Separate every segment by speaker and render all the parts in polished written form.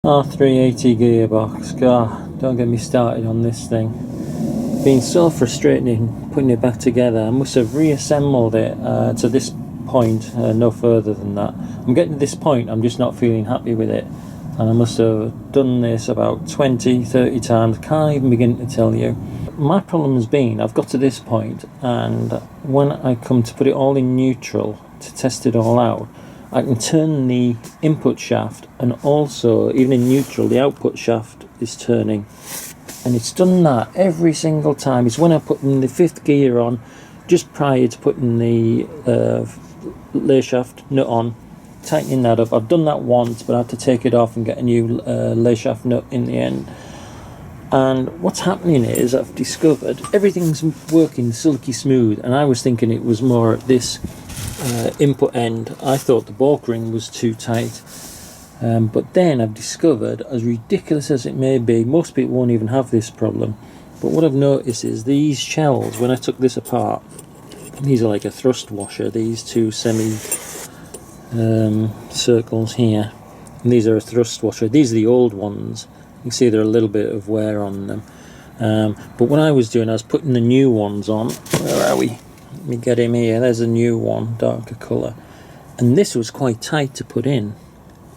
Speaker 1: R380 Gearbox. God, don't get me started on this thing. Been so frustrating putting it back together. I must have reassembled it to this point, no further than that. I'm getting to this point, I'm just not feeling happy with it. And I must have done this about 20-30 times, can't even begin to tell you. My problem has been, I've got to this point, and when I come to put it all in neutral to test it all out, I can turn the input shaft, and also, even in neutral, the output shaft is turning. And it's done that every single time. It's when I put in the 5th gear on, just prior to putting the lay shaft nut on, tightening that up. I've done that once, but I had to take it off and get a new lay shaft nut in the end. And what's happening is, I've discovered everything's working silky smooth, and I was thinking it was more at this input end. I thought the bulk ring was too tight, but then I've discovered, as ridiculous as it may be, most people won't even have this problem, but what I've noticed is these shells, when I took this apart, these are like a thrust washer, these two semi circles here, and these are a thrust washer. These are the old ones. You can see there are a little bit of wear on them, but what I was doing, I was putting the new ones on. Where are we? Let me get him here. There's a new one, darker colour, and this was quite tight to put in,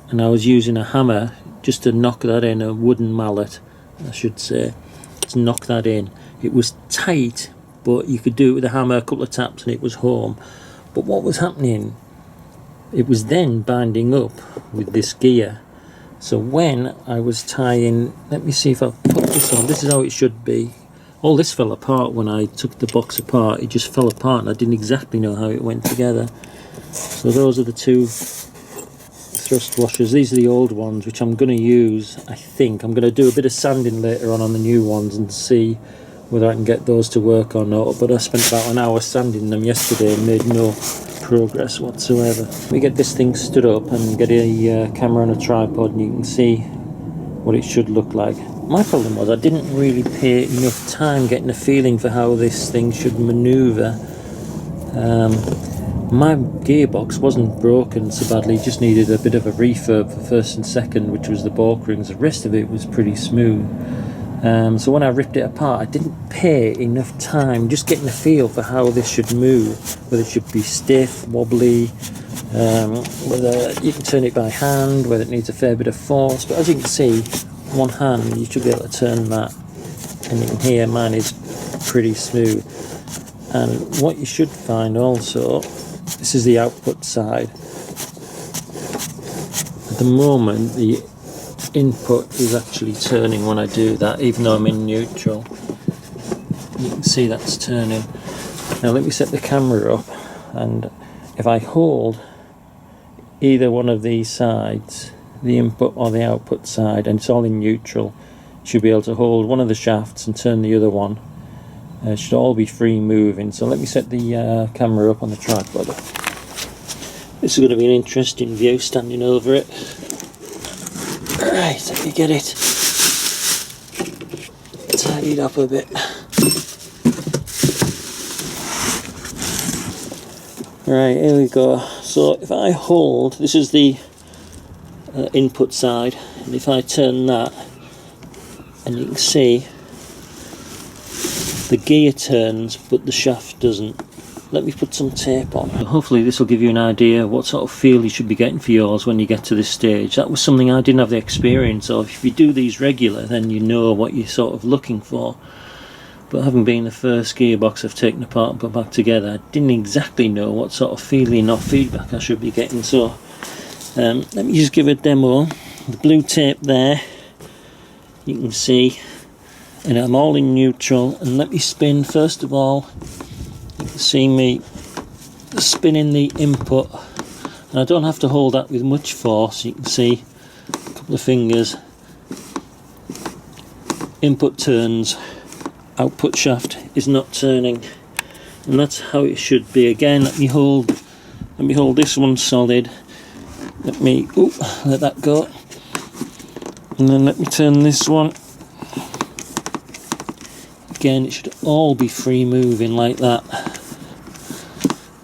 Speaker 1: and I was using a hammer just to knock that in, a wooden mallet I should say, to knock that in. It was tight, but you could do it with a hammer, a couple of taps, and it was home. But what was happening, it was then binding up with this gear. So when I was tying, let me see if I put this on, this is how it should be. All this fell apart when I took the box apart. It just fell apart, and I didn't exactly know how it went together. So those are the two thrust washers. These are the old ones, which I'm going to use. I think I'm going to do a bit of sanding later on the new ones and see whether I can get those to work or not. But I spent about an hour sanding them yesterday and made no progress whatsoever. We get this thing stood up and get a camera on a tripod, and you can see what it should look like. My problem was I didn't really pay enough time getting a feeling for how this thing should manoeuvre. My gearbox wasn't broken so badly, it just needed a bit of a refurb for first and second, which was the bulk rings. The rest of it was pretty smooth. So when I ripped it apart, I didn't pay enough time just getting a feel for how this should move, whether it should be stiff, wobbly, whether you can turn it by hand, whether it needs a fair bit of force. But as you can see, one hand you should be able to turn that, and you can hear mine is pretty smooth. And what you should find also, this is the output side. At the moment the input is actually turning when I do that, even though I'm in neutral. You can see that's turning. Now let me set the camera up, and if I hold either one of these sides, the input or the output side, and it's all in neutral, you should be able to hold one of the shafts and turn the other one. It should all be free moving. So let me set the camera up on the tripod. This is going to be an interesting view standing over it. Right, let me get it tidied up a bit. Right, here we go. So if I hold, this is the input side, and if I turn that, and you can see the gear turns but the shaft doesn't. Let me put some tape on. Hopefully this will give you an idea what sort of feel you should be getting for yours when you get to this stage. That was something I didn't have the experience of. If you do these regular, then you know what you're sort of looking for. But having been the first gearbox I've taken apart and put back together, I didn't exactly know what sort of feeling or feedback I should be getting. So let me just give a demo. The blue tape there, you can see, and I'm all in neutral. And let me spin first of all. You can see me spinning the input, and I don't have to hold that with much force. You can see a couple of fingers. Input turns, output shaft is not turning, and that's how it should be. Again, let me hold this one solid. Let that go, and then let me turn this one. Again, it should all be free moving like that.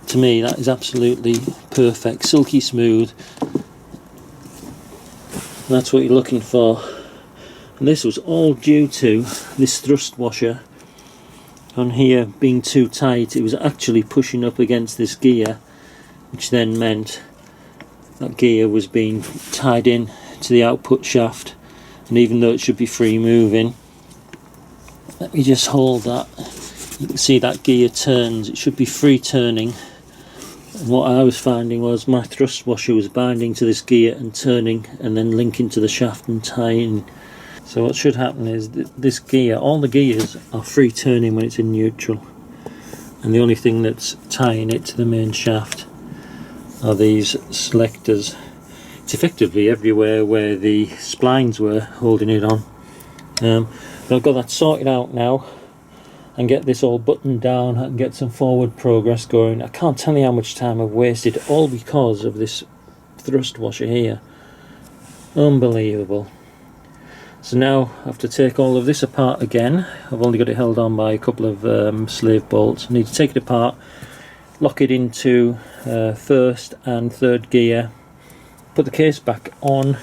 Speaker 1: To me, that is absolutely perfect, silky smooth. And that's what you're looking for. And this was all due to this thrust washer on here being too tight. It was actually pushing up against this gear, which then meant that gear was being tied in to the output shaft, and even though it should be free moving, let me just hold that, you can see that gear turns, it should be free turning, and what I was finding was my thrust washer was binding to this gear and turning and then linking to the shaft and tying. So what should happen is this gear, all the gears are free turning when it's in neutral, and the only thing that's tying it to the main shaft are these selectors. It's effectively everywhere where the splines were holding it on. But I've got that sorted out now and get this all buttoned down and get some forward progress going. I can't tell you how much time I've wasted, all because of this thrust washer here. Unbelievable. So now I have to take all of this apart again. I've only got it held on by a couple of slave bolts. I need to take it apart, lock it into first and third gear, put the case back on,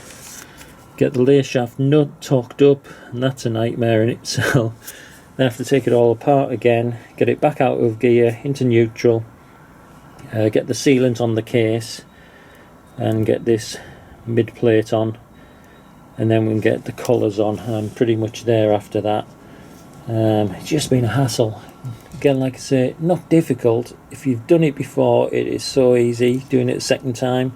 Speaker 1: get the lay shaft nut torqued up, and that's a nightmare in itself. Then I have to take it all apart again, get it back out of gear into neutral, get the sealant on the case and get this mid plate on, and then we can get the collars on. I'm pretty much there after that. It's just been a hassle. Again, like I say, not difficult. If you've done it before, it is so easy. Doing it a second time,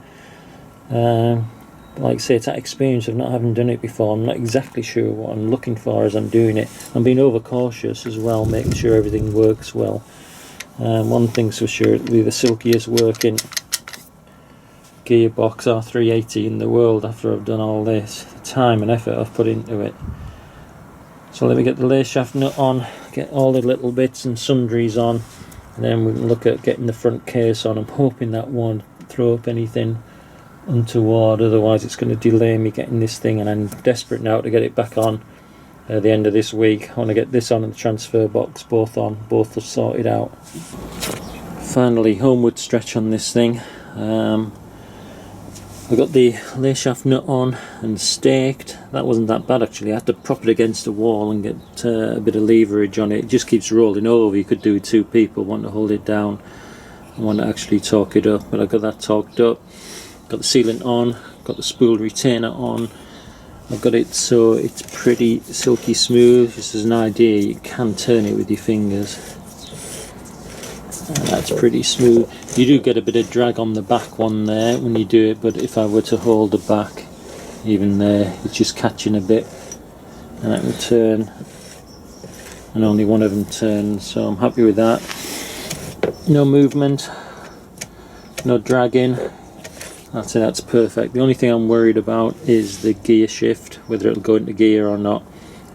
Speaker 1: like I say, it's that experience of not having done it before. I'm not exactly sure what I'm looking for as I'm doing it. I'm being overcautious as well, making sure everything works well. One thing's for sure, it'll be the silkiest working gearbox R380 in the world after I've done all this. The time and effort I've put into it. So let me get the lay shaft nut on, get all the little bits and sundries on, and then we can look at getting the front case on. I'm hoping that won't throw up anything untoward, otherwise it's going to delay me getting this thing, and I'm desperate now to get it back on at the end of this week. I want to get this on and the transfer box both on, both are sorted out. Finally, homeward stretch on this thing. I got the lay shaft nut on and staked. That wasn't that bad actually. I had to prop it against a wall and get a bit of leverage on it. It just keeps rolling over. You could do with two people, one to hold it down and one to actually torque it up. But I got that torqued up. Got the sealant on, got the spool retainer on. I've got it so it's pretty silky smooth. Just as an idea, you can turn it with your fingers. And that's pretty smooth. You do get a bit of drag on the back one there when you do it, but if I were to hold the back, even there, it's just catching a bit, and I can turn, and only one of them turns, so I'm happy with that. No movement, no dragging. That's it, that's perfect. The only thing I'm worried about is the gear shift, whether it'll go into gear or not.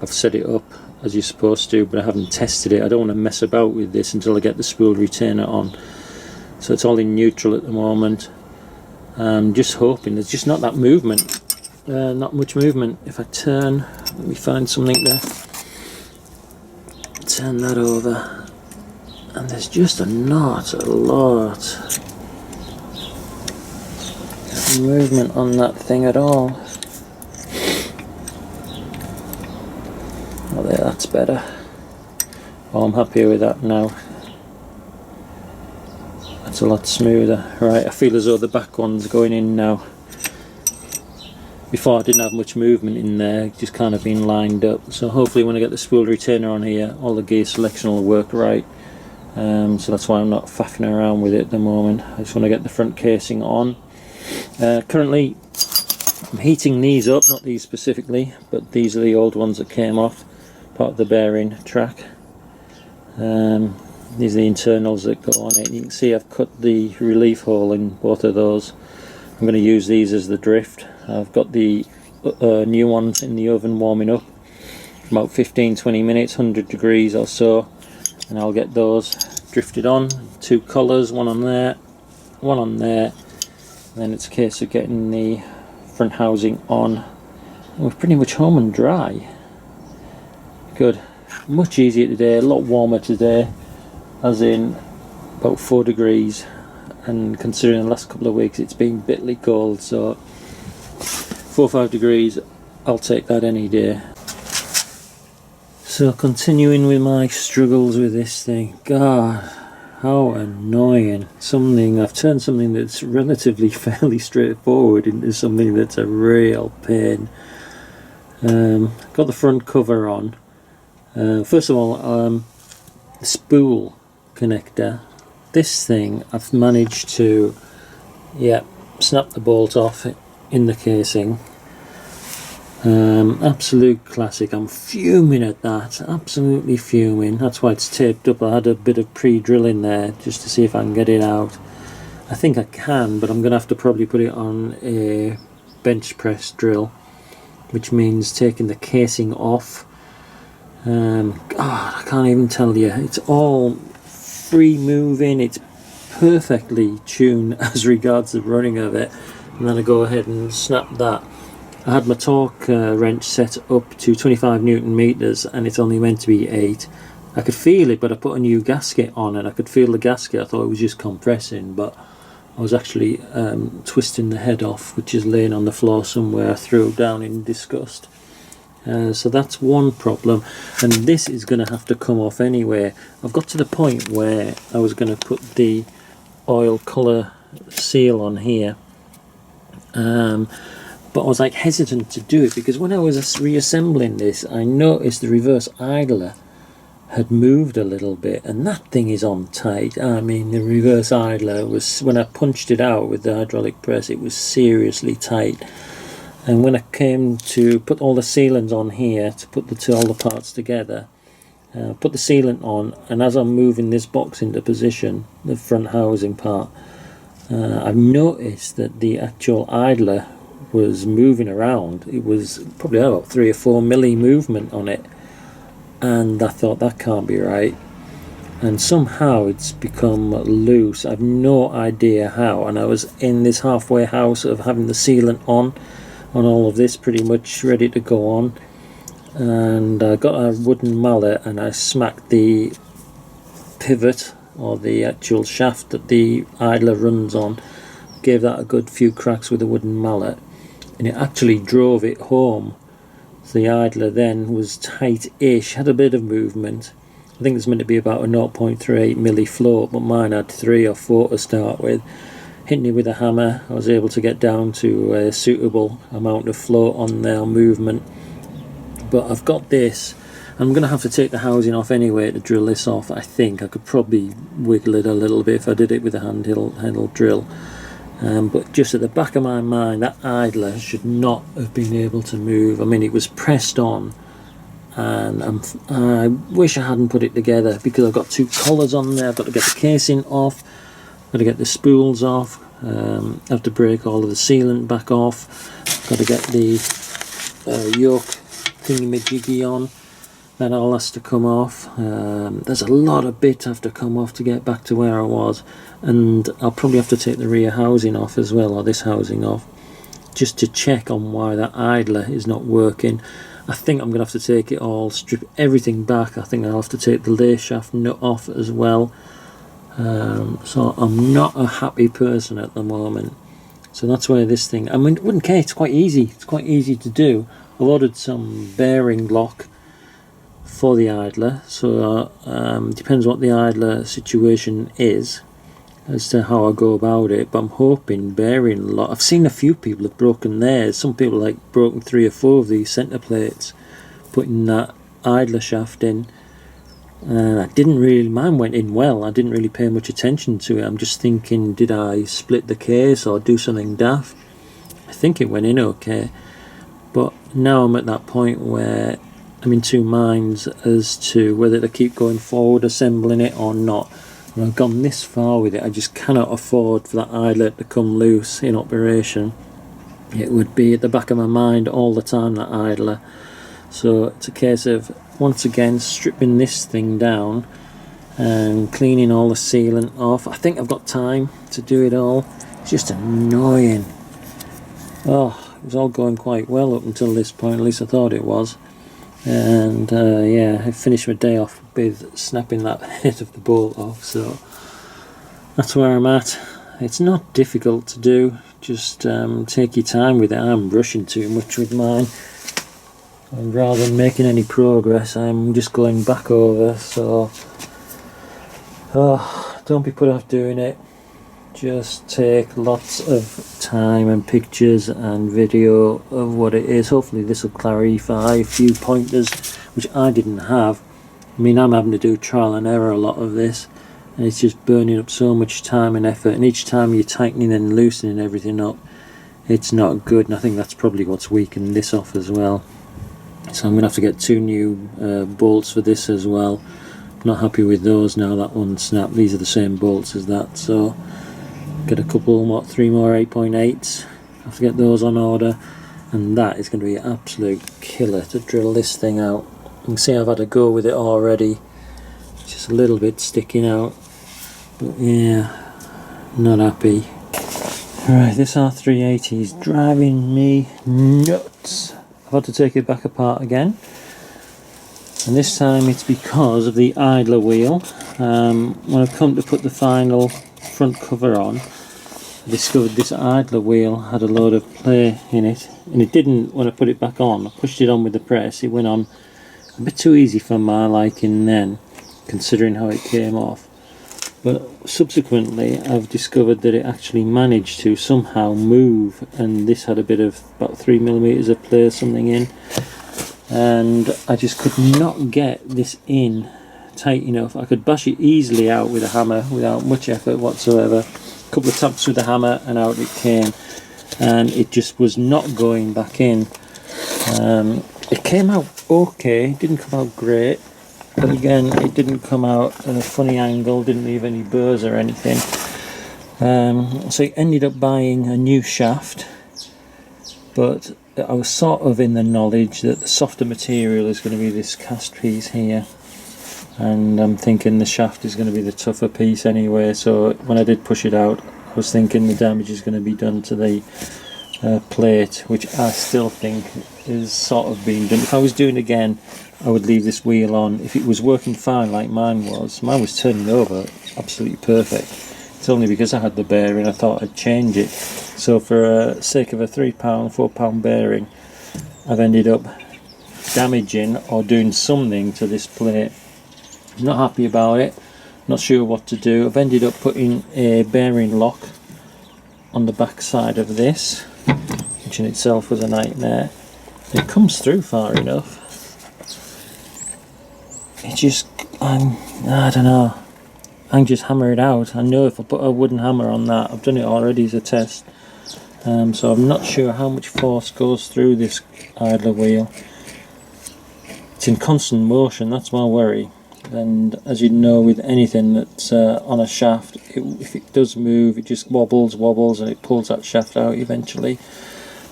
Speaker 1: I've set it up as you're supposed to, but I haven't tested it. I don't want to mess about with this until I get the spool retainer on. So it's all in neutral at the moment. I'm just hoping there's just not that movement, not much movement. If I turn, let me find something there, turn that over, and there's just not a lot of movement on that thing at all. Oh, there, that's better. Oh, I'm happier with that now. That's a lot smoother. Right, I feel as though the back one's going in now. Before I didn't have much movement in there, just kind of been lined up. So hopefully when I get the spool retainer on here, all the gear selection will work right. So that's why I'm not faffing around with it at the moment. I just want to get the front casing on. Currently I'm heating these up, not these specifically, but these are the old ones that came off, part of the bearing track. These are the internals that go on it. You can see I've cut the relief hole in both of those. I'm going to use these as the drift. I've got the new ones in the oven warming up about 15-20 minutes, 100 degrees or so, and I'll get those drifted on. Two collars, one on there, one on there. And then it's a case of getting the front housing on, and we're pretty much home and dry. Good. Much easier today, a lot warmer today, as in about 4 degrees, and considering the last couple of weeks it's been bitterly cold, so 4 or 5 degrees, I'll take that any day. So continuing with my struggles with this thing, God, how annoying. I've turned something that's relatively fairly straightforward into something that's a real pain. Got the front cover on. First of all, spool connector. This thing I've managed to snap the bolt off in the casing. Absolute classic. I'm fuming at that, absolutely fuming. That's why it's taped up. I had a bit of pre-drilling there just to see if I can get it out. I think I can, but I'm going to have to probably put it on a bench press drill, which means taking the casing off. God, I can't even tell you. It's all free moving. It's perfectly tuned as regards the running of it. And then I go ahead and snap that. I had my torque wrench set up to 25 Newton meters, and it's only meant to be 8. I could feel it, but I put a new gasket on and I could feel the gasket. I thought it was just compressing, but I was actually twisting the head off, which is laying on the floor somewhere. I threw it down in disgust. So that's one problem, and this is going to have to come off anyway. I've got to the point where I was going to put the oil colour seal on here, but I was like hesitant to do it because when I was reassembling this, I noticed the reverse idler had moved a little bit, and that thing is on tight. I mean, the reverse idler was, when I punched it out with the hydraulic press, it was seriously tight. And when I came to put all the sealants on here to put all the parts together, put the sealant on, and as I'm moving this box into position, the front housing part, I've noticed that the actual idler was moving around. It was probably about 3 or 4 milli movement on it, and I thought that can't be right. And somehow it's become loose. I've no idea how. And I was in this halfway house of having the sealant on all of this, pretty much ready to go on, and I got a wooden mallet and I smacked the pivot, or the actual shaft that the idler runs on, gave that a good few cracks with a wooden mallet, and it actually drove it home. So the idler then was tight-ish, had a bit of movement. I think it's meant to be about a 0.38 milli float, but mine had 3 or 4 to start with. Hitting it with a hammer, I was able to get down to a suitable amount of float on their movement. But I've got this. I'm going to have to take the housing off anyway to drill this off. I think I could probably wiggle it a little bit if I did it with a handheld drill. But just at the back of my mind, that idler should not have been able to move. I mean, it was pressed on, and I wish I hadn't put it together, because I've got 2 collars on there. I've got to get the casing off, got to get the spools off, have to break all of the sealant back off, got to get the yoke thingy-majiggy on. That all has to come off. There's a lot of bits have to come off to get back to where I was, and I'll probably have to take the rear housing off as well, or this housing off, just to check on why that idler is not working. I think I'm going to have to take it all, strip everything back. I think I'll have to take the lay shaft nut off as well. So I'm not a happy person at the moment. So that's where this thing, I mean, wouldn't care, it's quite easy to do. I've ordered some bearing lock for the idler, so depends what the idler situation is as to how I go about it, but I'm hoping bearing lock. I've seen a few people have broken theirs. Some people like broken 3 or 4 of these centre plates putting that idler shaft in. I didn't really, mine went in well. I didn't really pay much attention to it. I'm just thinking, did I split the case or do something daft? I think it went in okay, but now I'm at that point where I'm in 2 minds as to whether to keep going forward assembling it or not. When I've gone this far with it, I just cannot afford for that idler to come loose in operation. It would be at the back of my mind all the time, that idler. So it's a case of, once again, stripping this thing down and cleaning all the sealant off. I think I've got time to do it all. It's just annoying. Oh, it was all going quite well up until this point, at least I thought it was. And yeah, I finished my day off with snapping that head of the bolt off, so that's where I'm at. It's not difficult to do, just take your time with it. I'm rushing too much with mine, and rather than making any progress I'm just going back over. So don't be put off doing it. Just take lots of time and pictures and video of what it is. Hopefully this will clarify a few pointers which I didn't have. I mean, I'm having to do trial and error a lot of this, and it's just burning up so much time and effort, and each time you're tightening and loosening everything up, it's not good, and I think that's probably what's weakening this off as well. So I'm going to have to get 2 new bolts for this as well. Not happy with those now, that one snapped. These are the same bolts as that, so get a couple, 3 more 8.8s. have to get those on order, and that is going to be an absolute killer to drill this thing out. You can see I've had a go with it already, it's just a little bit sticking out, but yeah, not happy. Right, this R380 is driving me nuts. I've had to take it back apart again, and this time it's because of the idler wheel. When I've come to put the final front cover on, I discovered this idler wheel had a load of play in it, and it didn't when I put it back on. I pushed it on with the press, it went on a bit too easy for my liking then, considering how it came off. But subsequently I've discovered that it actually managed to somehow move, and this had a bit of about 3mm of play or something in, and I just could not get this in tight enough. I could bash it easily out with a hammer without much effort whatsoever. A couple of taps with the hammer and out it came, and it just was not going back in. It came out okay, it didn't come out great, but again it didn't come out at a funny angle, didn't leave any burrs or anything. So I ended up buying a new shaft, but I was sort of in the knowledge that the softer material is going to be this cast piece here, and I'm thinking the shaft is going to be the tougher piece anyway. So when I did push it out, I was thinking the damage is going to be done to the plate, which I still think is sort of being done. If I was doing it again, I would leave this wheel on. If it was working fine like mine was turning over absolutely perfect. It's only because I had the bearing I thought I'd change it. So for sake of a £3, £4 bearing, I've ended up damaging or doing something to this plate. I'm not happy about it, not sure what to do. I've ended up putting a bearing lock on the back side of this, which in itself was a nightmare. It comes through far enough. It just, I don't know, I can just hammer it out. I know if I put a wooden hammer on that, I've done it already as a test, so I'm not sure how much force goes through this idler wheel. It's in constant motion, that's my worry. And as you know, with anything that's on a shaft, if it does move, it just wobbles, and it pulls that shaft out eventually,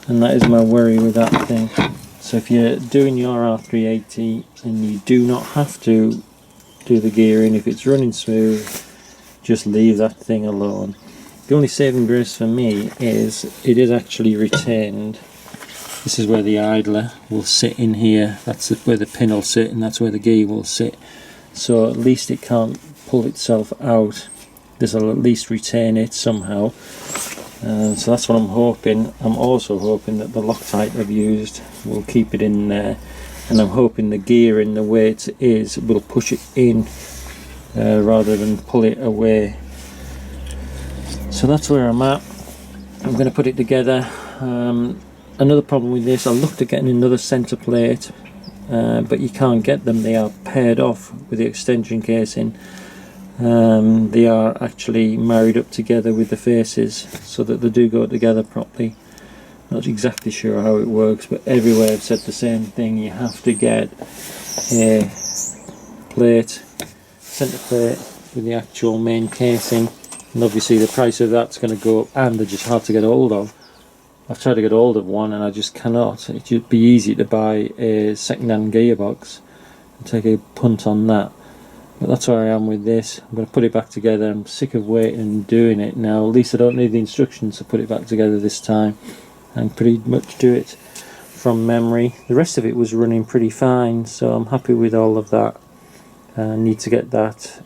Speaker 1: and that is my worry with that thing. So if you're doing your R380 and you do not have to do the gearing, if it's running smooth, just leave that thing alone. The only saving grace for me is it is actually retained. This is where the idler will sit in here, that's where the pin will sit, and that's where the gear will sit. So at least it can't pull itself out. This will at least retain it somehow. So that's what I'm hoping. I'm also hoping that the Loctite I've used will keep it in there, and I'm hoping the gearing, the way it is, will push it in rather than pull it away. So that's where I'm at. I'm going to put it together. Another problem with this, I looked at getting another centre plate, but you can't get them. They are paired off with the extension casing. They are actually married up together with the faces so that they do go together properly. Not exactly sure how it works, but everywhere I've said the same thing. You have to get a plate, centre plate with the actual main casing, and obviously the price of that's going to go up, and they're just hard to get hold of. I've tried to get hold of one and I just cannot. It would be easy to buy a second-hand gearbox and take a punt on that. But that's where I am with this. I'm going to put it back together. I'm sick of waiting and doing it now. At least I don't need the instructions to put it back together this time, and pretty much do it from memory. The rest of it was running pretty fine, so I'm happy with all of that. I need to get that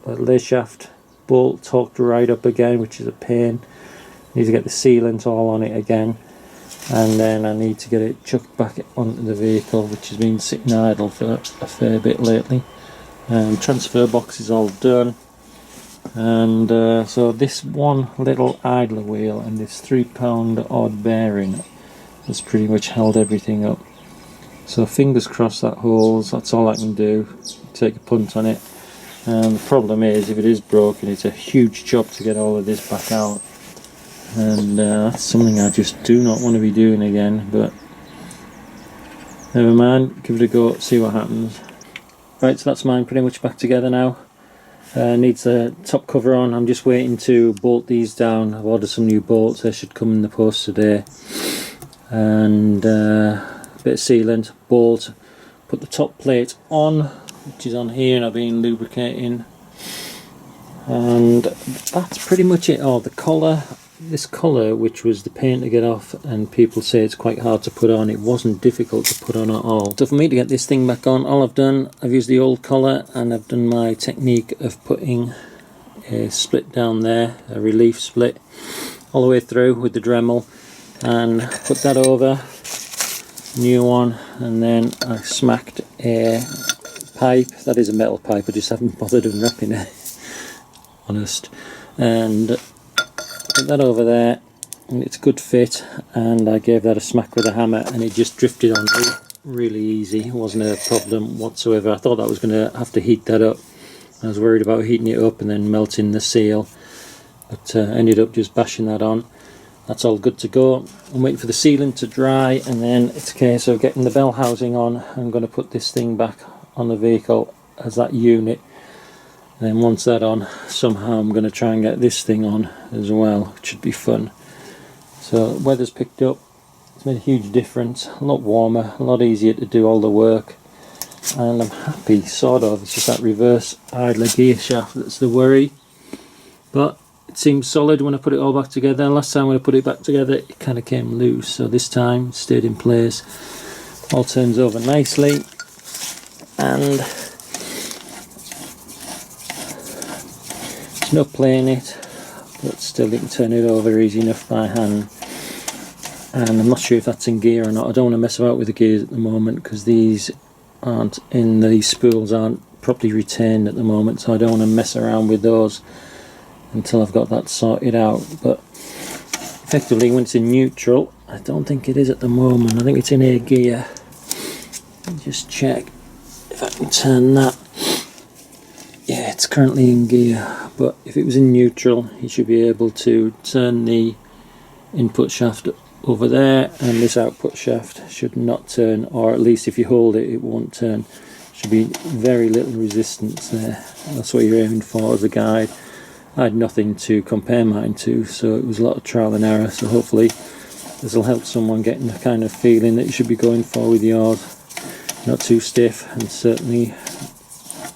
Speaker 1: lay shaft bolt torqued right up again, which is a pain. Need to get the sealant all on it again, and then I need to get it chucked back onto the vehicle, which has been sitting idle for a fair bit lately. Transfer box is all done, and so this one little idler wheel and this £3 odd bearing has pretty much held everything up. So fingers crossed that holds. That's all I can do, take a punt on it. And the problem is, if it is broken, it's a huge job to get all of this back out, and that's something I just do not want to be doing again, but never mind, give it a go, see what happens. Right, so that's mine pretty much back together now. Needs a top cover on. I'm just waiting to bolt these down. I've ordered some new bolts, they should come in the post today. And a bit of sealant, bolt, put the top plate on, which is on here, and I've been lubricating. And that's pretty much it. Oh, the collar, this collar, which was the paint to get off, and people say it's quite hard to put on, it wasn't difficult to put on at all. So for me to get this thing back on, all I've done, I've used the old collar, and I've done my technique of putting a split down there, a relief split, all the way through with the Dremel, and put that over, new one, and then I smacked a pipe, that is a metal pipe, I just haven't bothered unwrapping it, honest, and put that over there, and it's a good fit, and I gave that a smack with a hammer, and it just drifted on really easy. It wasn't a problem whatsoever. I thought I was going to have to heat that up. I was worried about heating it up and then melting the seal, but ended up just bashing that on. That's all good to go. I'm waiting for the sealant to dry, and then it's a case of getting the bell housing on. I'm going to put this thing back on the vehicle as that unit. And then once that's on, somehow I'm going to try and get this thing on as well. It should be fun. So weather's picked up. It's made a huge difference. A lot warmer, a lot easier to do all the work. And I'm happy, sort of. It's just that reverse idler gear shaft that's the worry. But it seems solid when I put it all back together. Last time when I put it back together, it kind of came loose. So this time, it stayed in place. All turns over nicely. And there's no play in it, but still you can turn it over easy enough by hand. And I'm not sure if that's in gear or not. I don't want to mess about with the gears at the moment because these aren't in, these spools aren't properly retained at the moment, so I don't want to mess around with those until I've got that sorted out. But effectively, when it's in neutral, I don't think it is at the moment. I think it's in A gear. Let me just check if I can turn that. Yeah, it's currently in gear, but if it was in neutral, you should be able to turn the input shaft over there, and this output shaft should not turn, or at least if you hold it, it won't turn. Should be very little resistance there. That's what you're aiming for as a guide. I had nothing to compare mine to, so it was a lot of trial and error, so hopefully this will help someone getting the kind of feeling that you should be going for with yours. Not too stiff, and certainly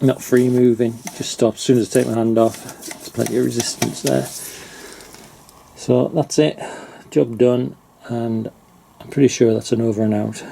Speaker 1: not free moving, just stop as soon as I take my hand off. There's plenty of resistance there. So that's it, job done, and I'm pretty sure that's an over and out.